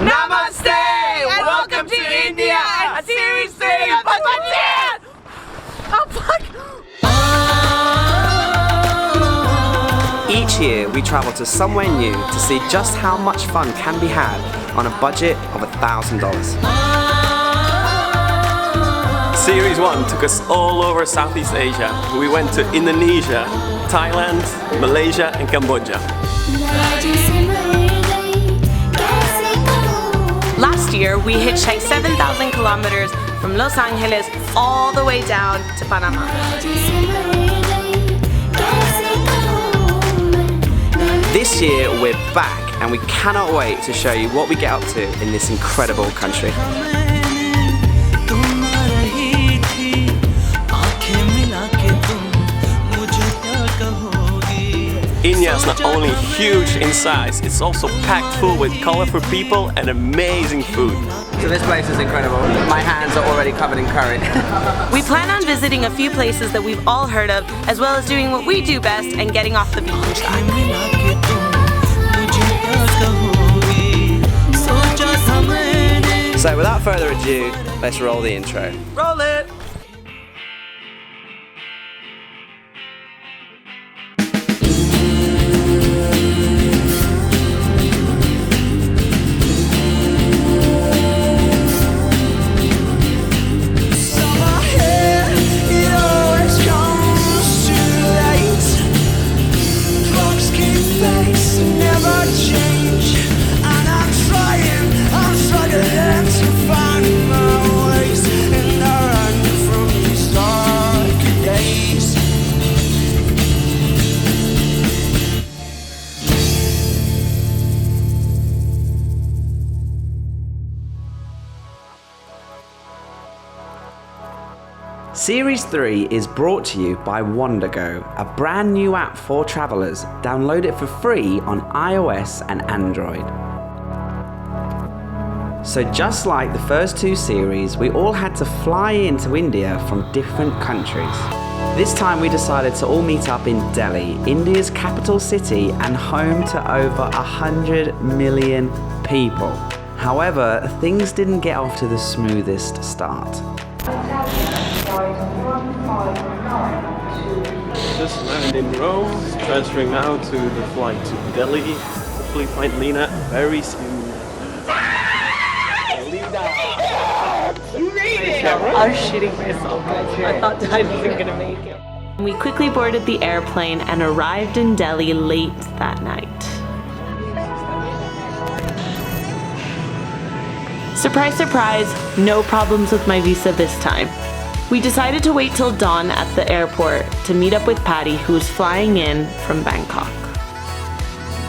Namaste! Welcome to India and Series 3 of Budgeteers! Oh fuck! Each year we travel to somewhere new to see just how much fun can be had on a budget of $1,000. Series 1 took us all over Southeast Asia. We went to Indonesia, Thailand, Malaysia and Cambodia. Last year, we hitchhiked 7,000 kilometers from Los Angeles all the way down to Panama. This year we're back and we cannot wait to show you what we get up to in this incredible country. India is not only huge in size, it's also packed full with colorful people and amazing food. So this place is incredible. My hands are already covered in curry. We plan on visiting a few places that we've all heard of, as well as doing what we do best and getting off the beaten track. So without further ado, let's roll the intro. Roll it! Series 3 is brought to you by Wallach&co, a brand new app for travelers. Download it for free on iOS and Android. So just like the first two series, we all had to fly into India from different countries. This time we decided to all meet up in Delhi, India's capital city and home to over 100 million people. However, things didn't get off to the smoothest start. Just landed in Rome, transferring now to the flight to Delhi. Hopefully find Lena very soon. You made it! I was shitting myself, guys. I thought I wasn't gonna make it. We quickly boarded the airplane and arrived in Delhi late that night. Surprise, surprise, no problems with my visa this time. We decided to wait till dawn at the airport to meet up with Patty, who was flying in from Bangkok.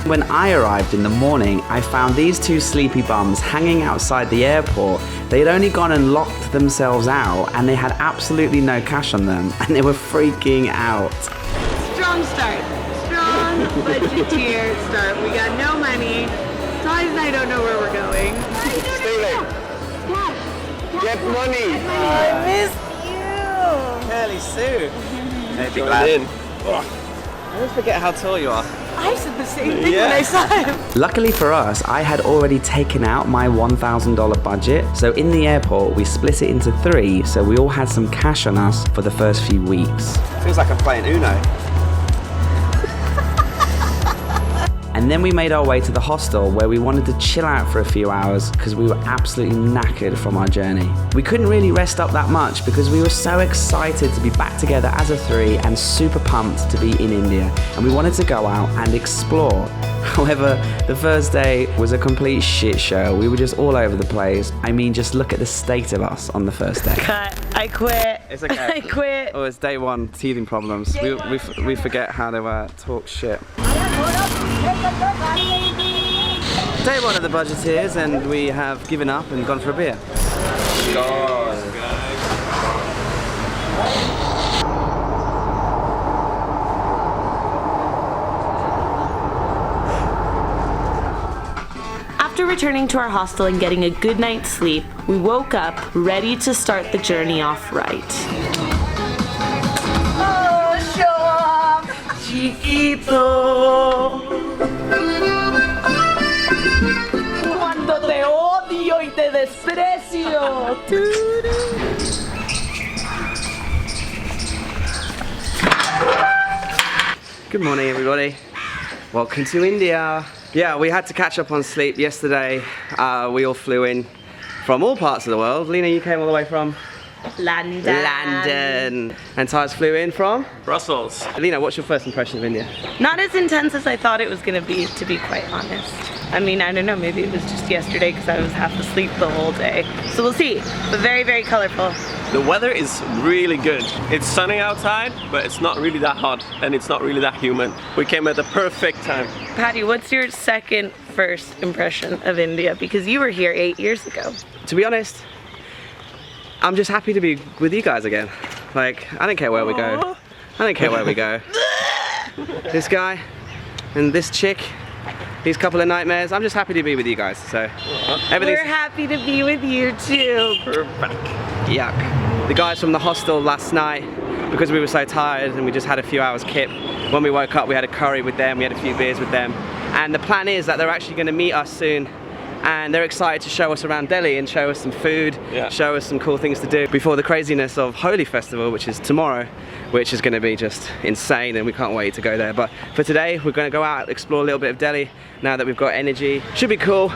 When I arrived in the morning, I found these two sleepy bums hanging outside the airport. They had only gone and locked themselves out and they had absolutely no cash on them and they were freaking out. Strong start. Strong budgeteer start. We got no money. Todd and I don't know where we're going. Stay late. Get money! I miss Curly Sue. Maybe Join glad. in. I always forget how tall you are. I said the same thing when I saw him. Luckily for us, I had already taken out my $1,000 budget. So in the airport, we split it into 3, so we all had some cash on us for the first few weeks. Feels like I'm playing Uno. And then we made our way to the hostel where we wanted to chill out for a few hours because we were absolutely knackered from our journey. We couldn't really rest up that much because we were so excited to be back together as a 3 and super pumped to be in India. And we wanted to go out and explore. However, the first day was a complete shit show. We were just all over the place. I mean, just look at the state of us on the first day. Cut. I quit. It's okay. I quit. Oh, it's day 1, teething problems. We forget how to talk shit. Day 1 of the Budgeteers and we have given up and gone for a beer. After returning to our hostel and getting a good night's sleep, we woke up ready to start the journey off right. Oh, show off! Chiquito. Cuando te odio. odio y te desprecio. Good morning, everybody. Welcome to India. Yeah, we had to catch up on sleep yesterday. We all flew in from all parts of the world. Lena, you came all the way from? London. And Taj flew in from? Brussels. Lena, what's your first impression of India? Not as intense as I thought it was gonna be, to be quite honest. I mean, I don't know, maybe it was just yesterday because I was half asleep the whole day. So we'll see, but very, very colorful. The weather is really good. It's sunny outside, but it's not really that hot and it's not really that humid. We came at the perfect time. Patty, what's your first impression of India? Because you were here 8 years ago. To be honest, I'm just happy to be with you guys again. Like, I don't care where we go. I don't care where we go. This guy and this chick, these couple of nightmares, I'm just happy to be with you guys. So everything's... We're happy to be with you too. Perfect. Yuck. The guys from the hostel last night, because we were so tired and we just had a few hours kip, when we woke up we had a curry with them, we had a few beers with them. And the plan is that they're actually going to meet us soon. And they're excited to show us around Delhi and show us some food, show us some cool things to do before the craziness of Holi Festival, which is tomorrow, which is going to be just insane and we can't wait to go there. But for today, we're going to go out, explore a little bit of Delhi now that we've got energy. Should be cool.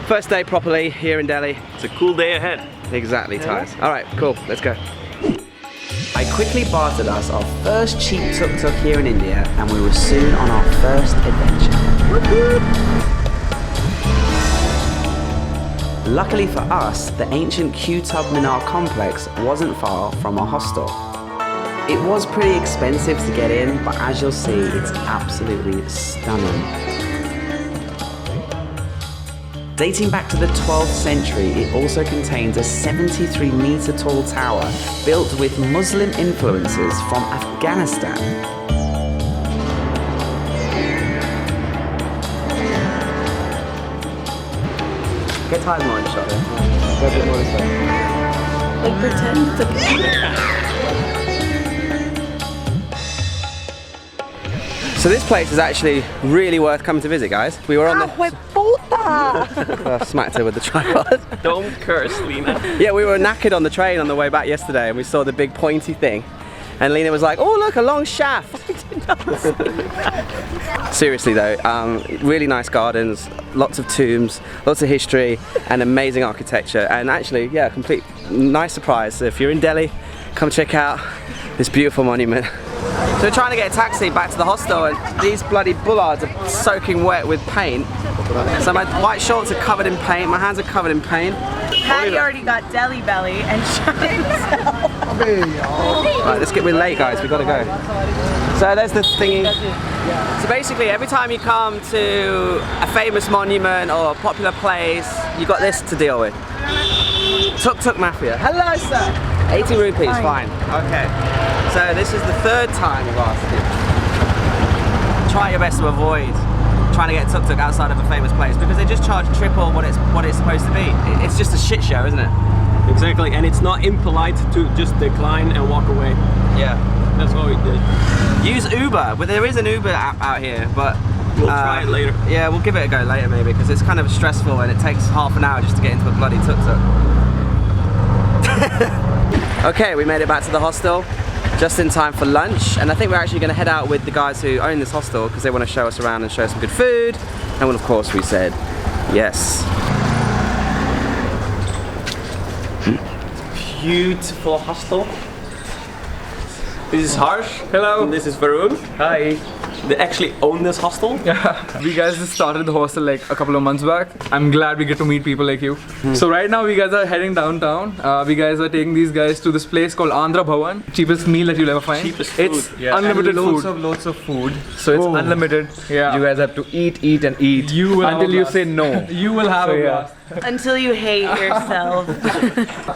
First day properly here in Delhi. It's a cool day ahead. Exactly, Tyres. All right, cool, let's go. I quickly bartered us our first cheap tuk-tuk here in India and we were soon on our first adventure. Luckily for us, the ancient Qutub Minar complex wasn't far from our hostel. It was pretty expensive to get in, but as you'll see, it's absolutely stunning. Dating back to the 12th century, it also contains a 73-meter tall tower built with Muslim influences from Afghanistan. Get Taj Mahal in shot. Go a bit more this way. Like pretend to be. So this place is actually really worth coming to visit, guys. We were on the... I smacked her with the tripod. Don't curse, Lena. Yeah, we were knackered on the train on the way back yesterday and we saw the big pointy thing. And Lena was like, oh look, a long shaft. Seriously though, really nice gardens, lots of tombs, lots of history and amazing architecture. And actually, yeah, complete nice surprise. So if you're in Delhi, come check out this beautiful monument. So we're trying to get a taxi back to the hostel and these bloody bullards are soaking wet with paint. So my white shorts are covered in paint, my hands are covered in paint. Patty already got deli belly and shot himself. Right, we're late guys, we gotta go. So there's the thingy. So basically every time you come to a famous monument or a popular place, you got this to deal with. Tuk-tuk mafia. Hello sir! 80 rupees, fine. Okay. So this is the third time we've asked you. Try your best to avoid trying to get tuk-tuk outside of a famous place because they just charge triple what it's supposed to be. It's just a shit show, isn't it? Exactly, and it's not impolite to just decline and walk away. Yeah. That's what we did. Use Uber, but there is an Uber app out here, but we'll try it later. Yeah, we'll give it a go later maybe because it's kind of stressful and it takes half an hour just to get into a bloody tuk-tuk. Okay, we made it back to the hostel just in time for lunch, and I think we're actually going to head out with the guys who own this hostel because they want to show us around and show us some good food, and well, of course we said yes. Beautiful hostel. This is Harsh. Hello. And this is Varun. Hi. They actually own this hostel. Yeah. We guys just started the hostel like a couple of months back. I'm glad we get to meet people like you. So right now we guys are heading downtown. We guys are taking these guys to this place called Andhra Bhavan. Cheapest meal that you'll ever find. Cheapest food. It's unlimited food. Lots of food. So it's unlimited. Yeah. You guys have to eat and eat until you say no. You will have a blast. Until you hate yourself.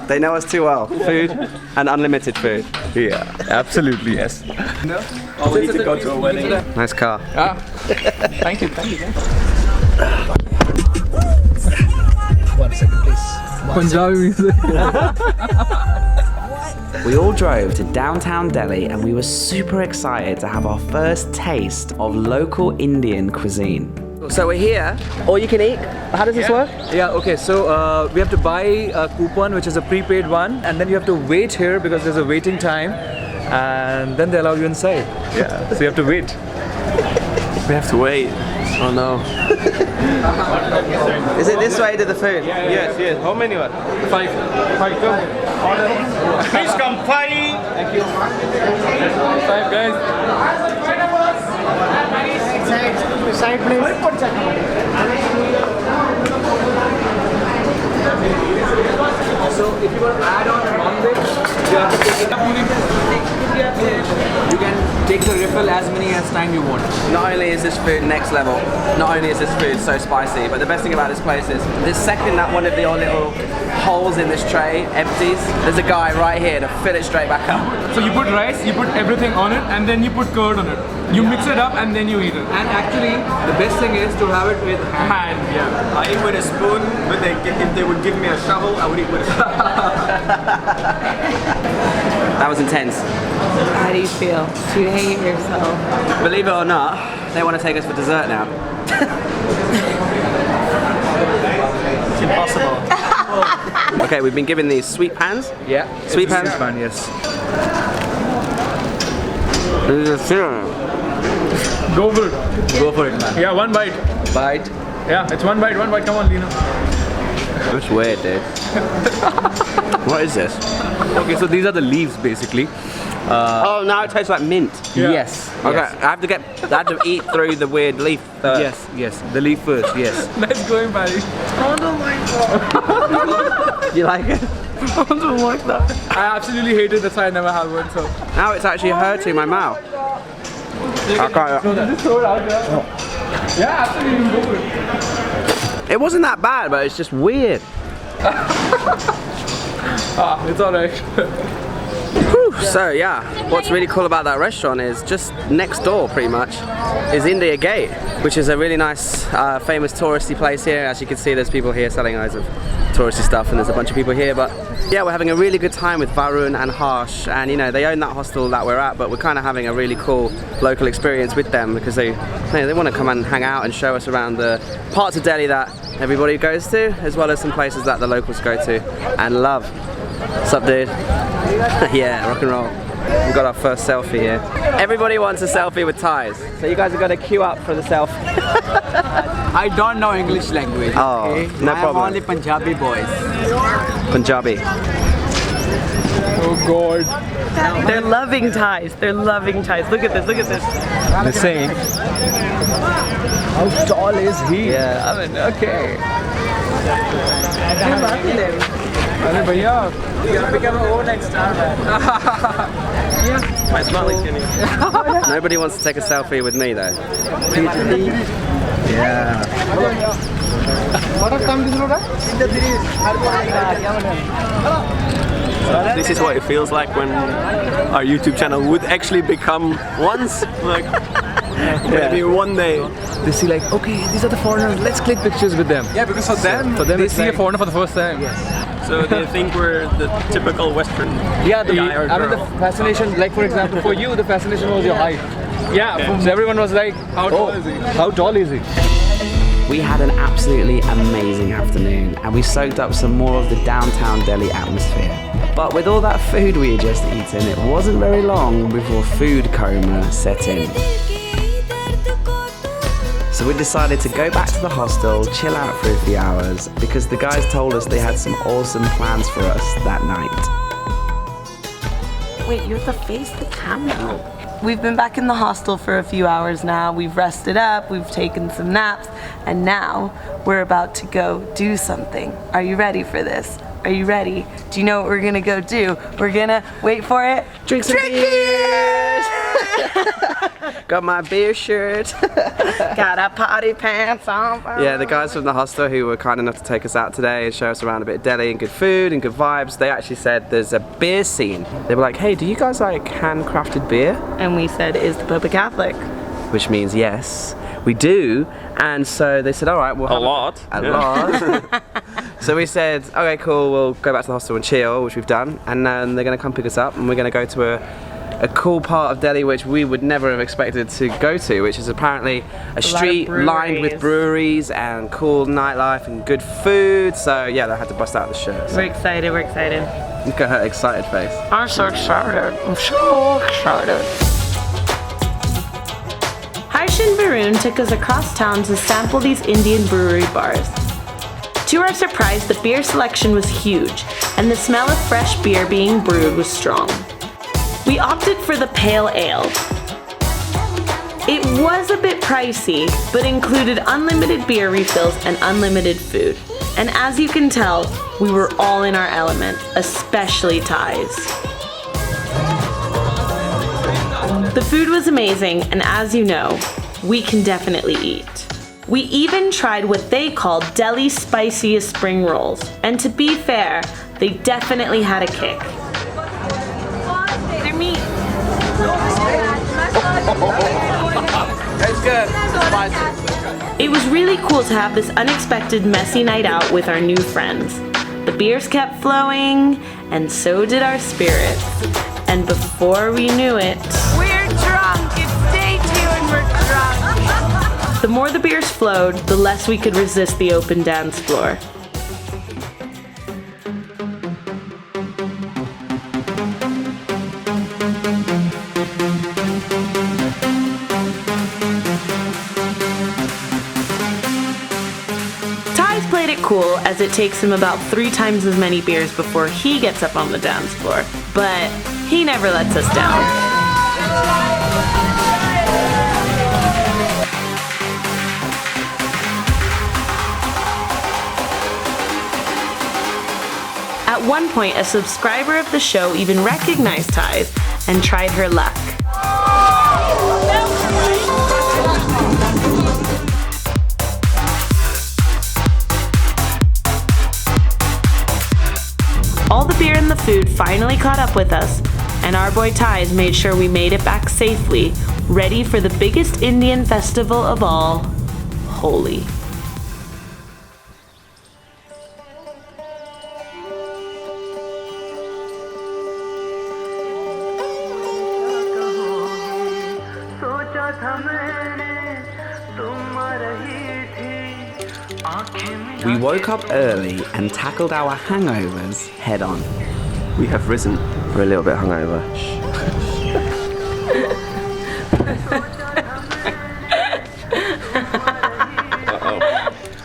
They know us too well. Food and unlimited food. Yeah, absolutely, yes. No? Oh, we need to go to a wedding. Nice car. Thank you. 1 second, please. Punjabi music. We all drove to downtown Delhi and we were super excited to have our first taste of local Indian cuisine. So we're here, all you can eat. How does this work? Yeah, okay, so we have to buy a coupon which is a prepaid one, and then you have to wait here because there's a waiting time, and then they allow you inside. Yeah, so you have to wait. We have to wait. Oh no. Is it this way to the food? Yes, yes. How many what? 5. 5, come. Please come, 5. Thank you. 5 guys. Side please. So if you want to add on non-veg, you have to take it up. You can take the refill as many as time you want. Not only is this food next level, not only is this food so spicy, but the best thing about this place is the second that one of your little holes in this tray empties, there's a guy right here to fill it straight back up. So you put rice, you put everything on it, and then you put curd on it. You mix it up and then you eat it. And actually, the best thing is to have it with hand. Yeah. I eat with a spoon, but if they would give me a shovel, I would eat with a spoon. That was intense. How do you feel? Do you hate yourself? Believe it or not, they want to take us for dessert now. It's impossible. Okay, we've been given these sweet pans. Yeah. Sweet pans? Sweet pan, yes. Go for it. Go for it, man. Yeah, one bite. Bite. Yeah, it's one bite. Come on, Lino. That's weird, dude. What is this? Okay, so these are the leaves basically. Oh, now it tastes like mint. Yeah. Yes. Okay, Yes. I have to eat through the weird leaf first. Yes. The leaf first. Yes. Nice going, Paddy. You like it? I don't like that. I absolutely hated the I never had one. So. Now it's actually hurting my mouth. I can't. Just throw it out there. No. Yeah, absolutely. Go for it. It wasn't that bad, but it's just weird. It's alright. So yeah, what's really cool about that restaurant is just next door pretty much is India Gate, which is a really nice famous touristy place here. As you can see, there's people here selling loads of touristy stuff and there's a bunch of people here, but yeah, we're having a really good time with Varun and Harsh, and you know, they own that hostel that we're at, but we're kind of having a really cool local experience with them because they want to come and hang out and show us around the parts of Delhi that everybody goes to, as well as some places that the locals go to and love. What's up, dude? Yeah, rock and roll. We've got our first selfie here. Everybody wants a selfie with ties, so you guys are going to queue up for the selfie. I don't know English language. Oh, okay? no problem. I'm only Punjabi boys. Punjabi. Oh God. They're loving ties. They're loving ties. Look at this. Look at this. The same. How tall is he? Yeah. I mean, okay. Arey bhaiya, you gotta become an overnight star, man. My smiling Kenny. Nobody wants to take a selfie with me though. Yeah. This is what it feels like when our YouTube channel would actually become once, like maybe one day. They see like, okay, these are the foreigners, let's click pictures with them. Yeah, because for them they see a foreigner for the first time. So they think we're the typical Western Yeah, guy or I mean the girl. fascination, like for example, for you the fascination was your height. Yeah. So everyone was like, how tall is he? How tall is he? We had an absolutely amazing afternoon and we soaked up some more of the downtown Delhi atmosphere. But with all that food we had just eaten, it wasn't very long before food coma set in. So we decided to go back to the hostel, chill out for a few hours, because the guys told us they had some awesome plans for us that night. Wait, you have to face the camera. We've been back in the hostel for a few hours now. We've rested up, we've taken some naps, and now we're about to go do something. Are you ready for this? Are you ready? Do you know what we're gonna go do? We're gonna, wait for it, Drink some beers! Got my beer shirt. got our party pants on. Yeah, the guys from the hostel who were kind enough to take us out today and show us around a bit of Delhi and good food and good vibes, they actually said there's a beer scene. They were like, hey, do you guys like handcrafted beer? And we said, is the Pope a Catholic? Which means yes, we do. And so they said, all right, we'll have lot. A lot. So we said, okay, cool, we'll go back to the hostel and chill, which we've done. And then they're gonna come pick us up and we're gonna go to a cool part of Delhi which we would never have expected to go to, which is apparently a street lined with breweries and cool nightlife and good food. So yeah, they had to bust out the shirt. So. We're excited, we're excited. Look at her excited face. I'm so excited. I'm so excited. Harsh and Varun took us across town to sample these Indian brewery bars. To our surprise, the beer selection was huge, and the smell of fresh beer being brewed was strong. We opted for the pale ale. It was a bit pricey, but included unlimited beer refills and unlimited food. And as you can tell, we were all in our element, especially Thais. The food was amazing, and as you know, we can definitely eat. We even tried what they called Delhi's spiciest spring rolls, and to be fair, they definitely had a kick. They're meat. It's good. Spicy. It was really cool to have this unexpected messy night out with our new friends. The beers kept flowing, and so did our spirits. And before we knew it, We're drunk. It's day 2 and we're drunk. the more the beers flowed, the less we could resist the open dance floor. Ty's played it cool, as it takes him about 3 times as many beers before he gets up on the dance floor. But he never lets us down. At one point, a subscriber of the show even recognized Ty's and tried her luck. All the beer and the food finally caught up with us, and our boy Ty's made sure we made it back safely, ready for the biggest Indian festival of all, Holi. We woke up early and tackled our hangovers head on. We have risen. We're a little bit hungover.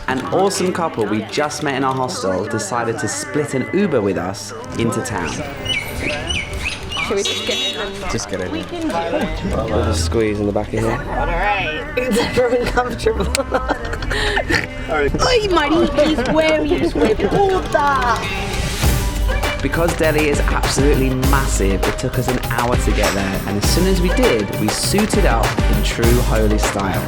An awesome couple we just met in our hostel decided to split an Uber with us into town. Should we just get in? Just get in. There's a squeeze in the back of here. Alright. It's very uncomfortable. Oi, Mariki, square puta! Because Delhi is absolutely massive, it took us an hour to get there, and as soon as we did, we suited up in true Holi style.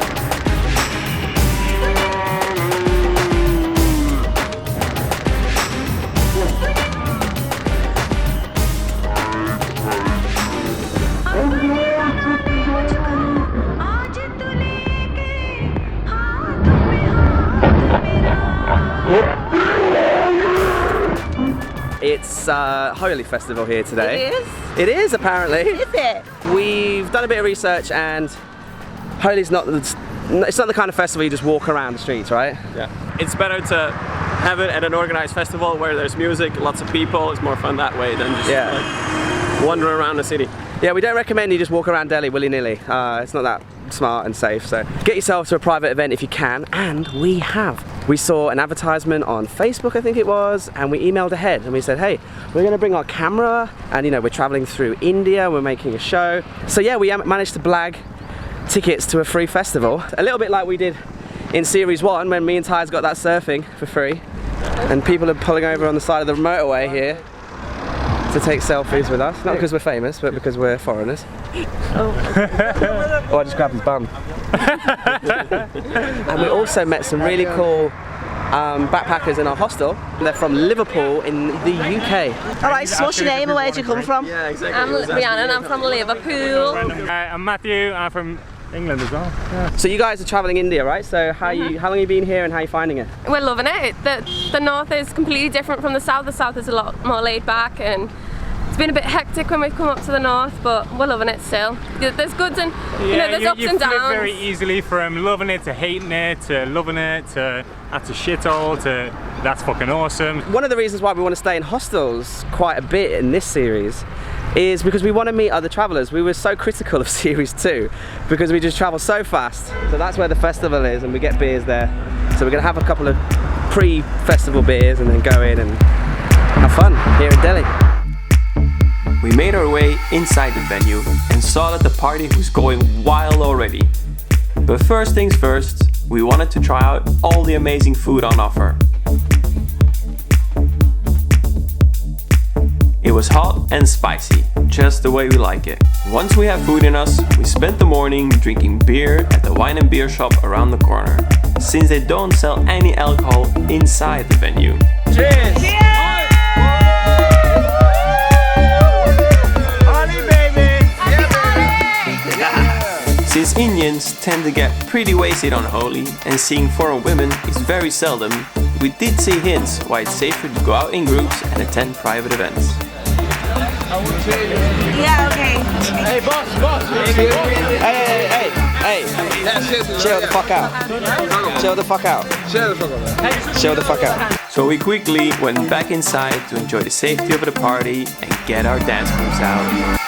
It's Holi Festival here today. It is? It is, apparently. Is it? We've done a bit of research, and Holi's it's not the kind of festival you just walk around the streets, right? Yeah. It's better to have it at an organized festival where there's music, lots of people. It's more fun that way than just like wandering around the city. Yeah, we don't recommend you just walk around Delhi willy-nilly. It's not that smart and safe, so get yourself to a private event if you can, and we have. We saw an advertisement on Facebook, I think it was, and we emailed ahead and we said, hey, we're going to bring our camera, and you know, we're traveling through India, we're making a show. So yeah, we managed to blag tickets to a free festival, a little bit like we did in Series 1 when me and Ty's got that surfing for free, and people are pulling over on the side of the motorway here to take selfies with us, not because we're famous, but because we're foreigners. Oh, I just grabbed his bum. And we also met some really cool backpackers in our hostel. They're from Liverpool in the UK. Alright, so what's your name and where did you come from? Yeah, exactly. I'm Rhiannon, I'm from Liverpool. I'm Matthew, I'm from England as well. Yeah. So you guys are travelling India, right? So how long have you been here and how are you finding it? We're loving it. The north is completely different from the south. The south is a lot more laid back and It's been a bit hectic when we've come up to the north, but we're loving it still. There's goods and you know, there's ups and downs. You flip very easily from loving it to hating it to loving it to that's a shithole to that's fucking awesome. One of the reasons why we want to stay in hostels quite a bit in this series is because we want to meet other travellers. We were so critical of series 2 because we just travel so fast. So that's where the festival is, and we get beers there. So we're going to have a couple of pre-festival beers and then go in and have fun here in Delhi. We made our way inside the venue and saw that the party was going wild already. But first things first, we wanted to try out all the amazing food on offer. It was hot and spicy, just the way we like it. Once we have food in us, we spent the morning drinking beer at the wine and beer shop around the corner, since they don't sell any alcohol inside the venue. Cheers! Cheers! Since Indians tend to get pretty wasted on Holi and seeing foreign women is very seldom, we did see hints why it's safer to go out in groups and attend private events. Yeah, okay. Hey, boss! Hey! Chill the fuck out. Chill the fuck out. Chill the fuck out. So we quickly went back inside to enjoy the safety of the party and get our dance moves out.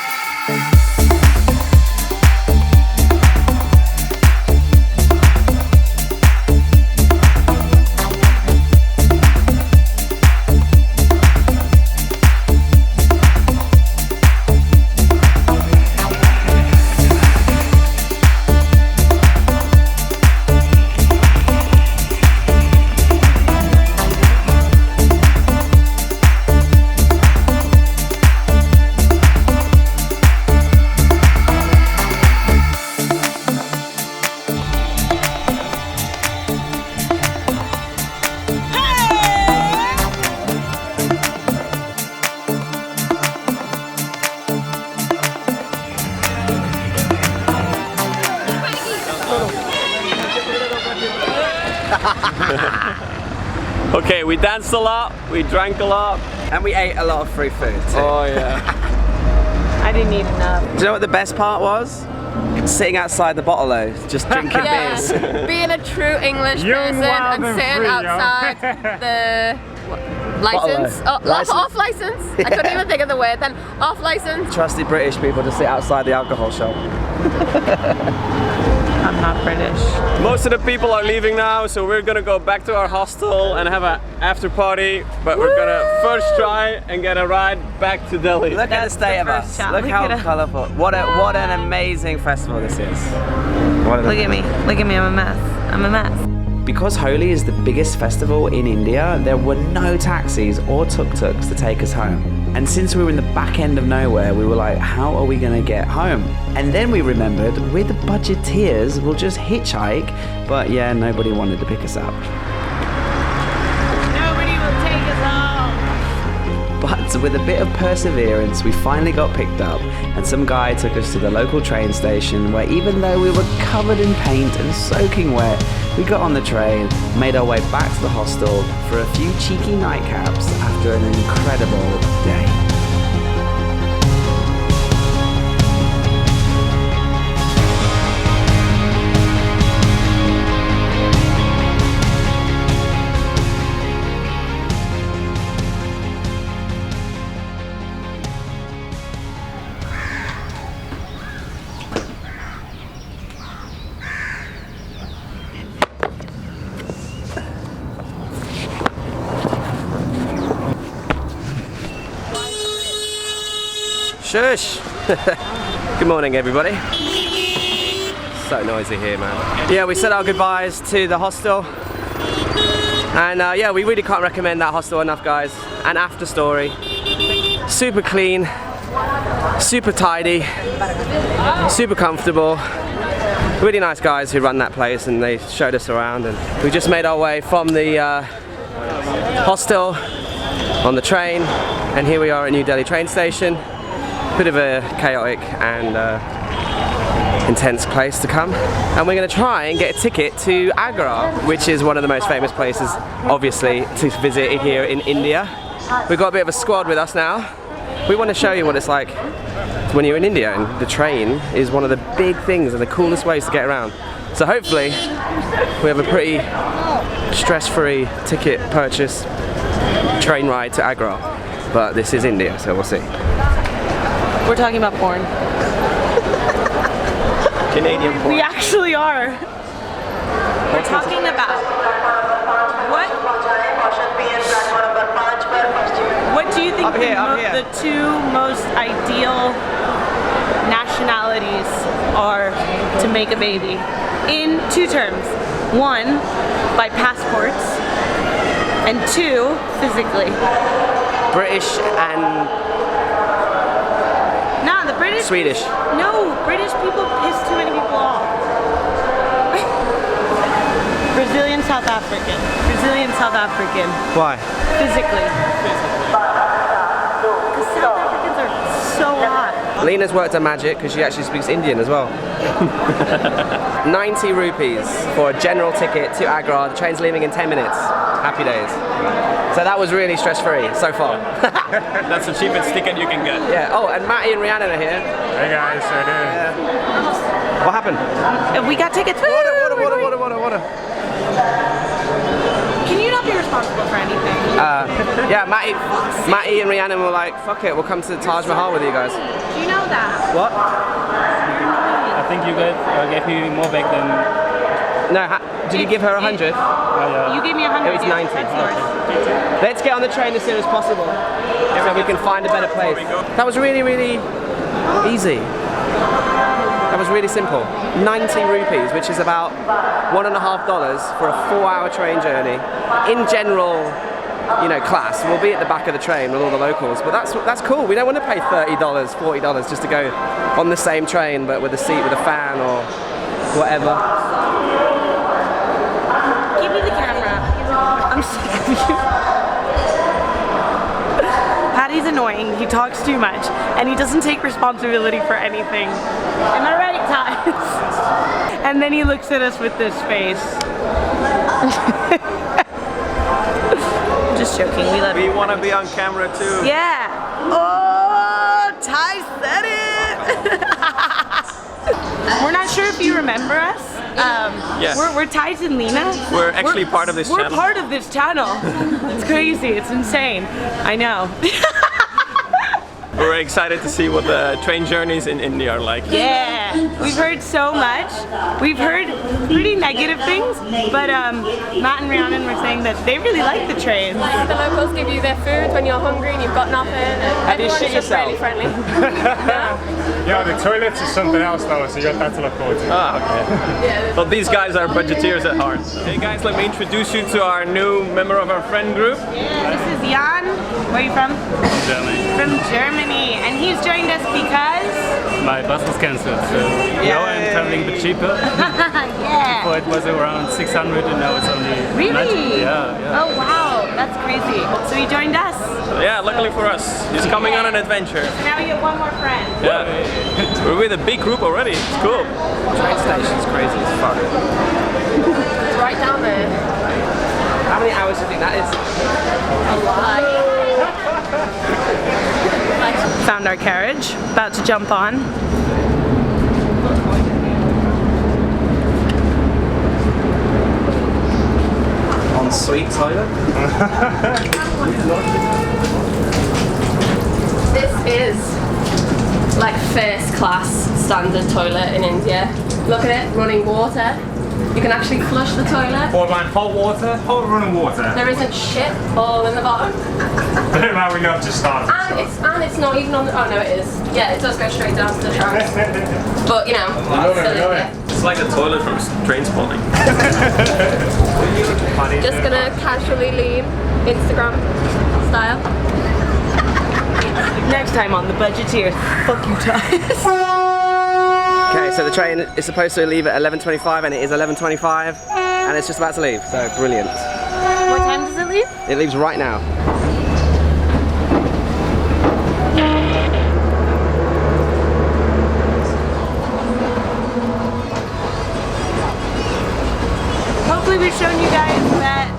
Okay, we danced a lot, we drank a lot, and we ate a lot of free food too. Oh yeah. I didn't eat enough. Do you know what the best part was? Sitting outside the bottle-o, just drinking beers. Being a true English person and sitting outside the license. Off license. I couldn't even think of the word then. Off license. Trusted British people to sit outside the alcohol shop. I'm not British. Most of the people are leaving now, so we're gonna go back to our hostel and have an after party, but we're gonna first try and get a ride back to Delhi. Look at the state of us. Look how colourful. What an amazing festival this is. Look at me, I'm a mess. I'm a mess. Because Holi is the biggest festival in India, there were no taxis or tuk-tuks to take us home. And since we were in the back end of nowhere, we were like, how are we gonna get home? And then we remembered, we're the budgeteers, we'll just hitchhike. But yeah, nobody wanted to pick us up. Nobody will take us home. But with a bit of perseverance, we finally got picked up, and some guy took us to the local train station where even though we were covered in paint and soaking wet, we got on the train, made our way back to the hostel for a few cheeky nightcaps after an incredible day. Shush! Good morning, everybody. So noisy here, man. Yeah, we said our goodbyes to the hostel. And yeah, we really can't recommend that hostel enough, guys. An after story. Super clean, super tidy, super comfortable. Really nice guys who run that place, and they showed us around. And we just made our way from the hostel on the train, and here we are at New Delhi train station. Bit of a chaotic and intense place to come, and we're going to try and get a ticket to Agra, which is one of the most famous places, obviously, to visit here in India. We've got a bit of a squad with us now. we want to show you what it's like when you're in India, and the train is one of the big things and the coolest ways to get around. So hopefully we have a pretty stress-free ticket purchase train ride to Agra, but this is India, so we'll see. We're talking about porn. Canadian porn. We actually are. We're talking about what do you think the two most ideal nationalities are to make a baby? In 2 terms. 1, by passports, and 2, physically. British and Nah, the British. Swedish. No, British people piss too many people off. Brazilian, South African. Brazilian, South African. Why? Physically. Because South Africans are so hot. Lena's worked her magic because she actually speaks Indian as well. 90 rupees for a general ticket to Agra. The train's leaving in 10 minutes. Happy days. So that was really stress-free so far. That's the cheapest ticket you can get. Yeah. Oh, and Matty and Rhiannon are here. Hey guys, how you doing? What happened? We got tickets. Water. Can you not be responsible for anything? Yeah, Matty and Rhiannon were like, fuck it, we'll come to the Taj Mahal with you guys. Do you know that? What? I think you gave me more back than... No, did you give her 100? You gave me 100. It was 90. That's yours. Let's get on the train as soon as possible so we can find a better place. That was really, really easy. That was really simple. 90 rupees, which is about $1.50 for a 4-hour train journey. In general, you know, class. We'll be at the back of the train with all the locals, but that's cool. We don't want to pay $30, $40 just to go on the same train, but with a seat with a fan or whatever. Give me the camera. I'm sick of you. Patty's annoying. He talks too much, and he doesn't take responsibility for anything. Am I right, Taj? And then he looks at us with this face. Just joking. We love you. We want to be on camera too. Yeah. Oh, Ty said it. We're not sure if you remember us. Yes. We're Taj and Lena. We're actually part of this channel. We're part of this channel. It's crazy. It's insane. I know. We're excited to see what the train journeys in India are like. Yeah, we've heard so much. We've heard pretty negative things, but Matt and Rhiannon were saying that they really like the train. Like the locals give you their food when you're hungry and you've got nothing. And Have you shit everyone's just yourself? really friendly. Yeah, the toilets is something else though, so you got that to look forward to. Ah, okay. Well, these guys are budgeteers at heart. Hey guys, let me introduce you to our new member of our friend group. Yeah, this is Jan. Where are you from? Germany. From Germany, and he's joined us because My bus was cancelled, so now I'm traveling a bit cheaper. yeah. Before it was around 600 and now it's only... Really? Yeah. Oh wow, that's crazy. So he joined us. Yeah, luckily for us, he's coming on an adventure. Now we get one more friend. Yeah, we're with a big group already. It's cool. Train station's crazy as fuck. It's right down there. How many hours do you think that is? Found our carriage, about to jump on. On suite toilet? This is like first class standard toilet in India. Look at it, running water. You can actually flush the toilet. Hot water, hot running water. There isn't shit all in the bottom. Now we know to start. And it's not even on the, oh no it is. Yeah, it does go straight down to the tracks. But you know, still in It's like the toilet from Trainspotting. Just gonna casually leave, Instagram style. Next time on the Budgeteers. Fuck you, Ty. Okay, so the train is supposed to leave at 11:25 and it is 11:25 and it's just about to leave, so brilliant. What time does it leave? It leaves right now. Hopefully we've shown you guys that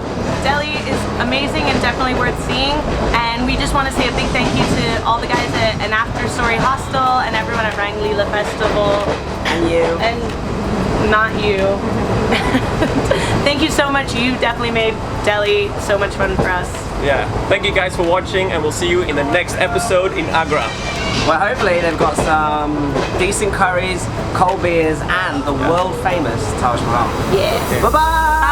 Delhi is amazing and definitely worth seeing. And we just want to say a big thank you to all the guys at An After Story Hostel and everyone at Ranglila Festival. And you. And not you. Thank you so much. You definitely made Delhi so much fun for us. Yeah, thank you guys for watching, and we'll see you in the next episode in Agra. Well, hopefully they've got some decent curries, cold beers, and the world famous Taj Mahal. Yeah. Bye-bye!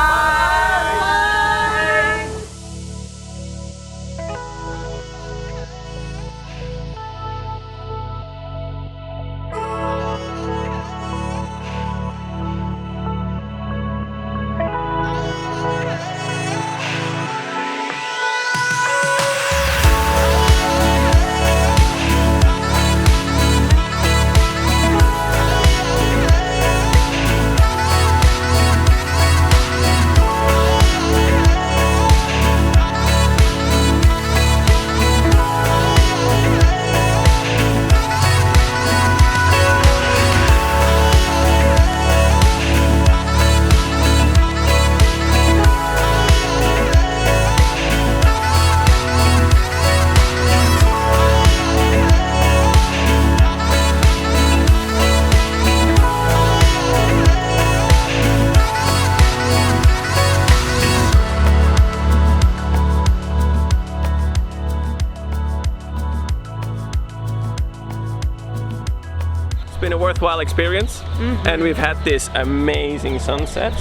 It's been a worthwhile experience, and we've had this amazing sunset.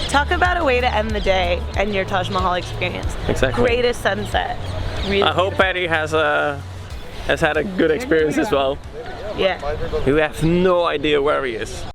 Talk about a way to end the day and your Taj Mahal experience. Exactly. Greatest sunset. Really I hope Patty has had a good experience as well. Yeah. You have no idea where he is.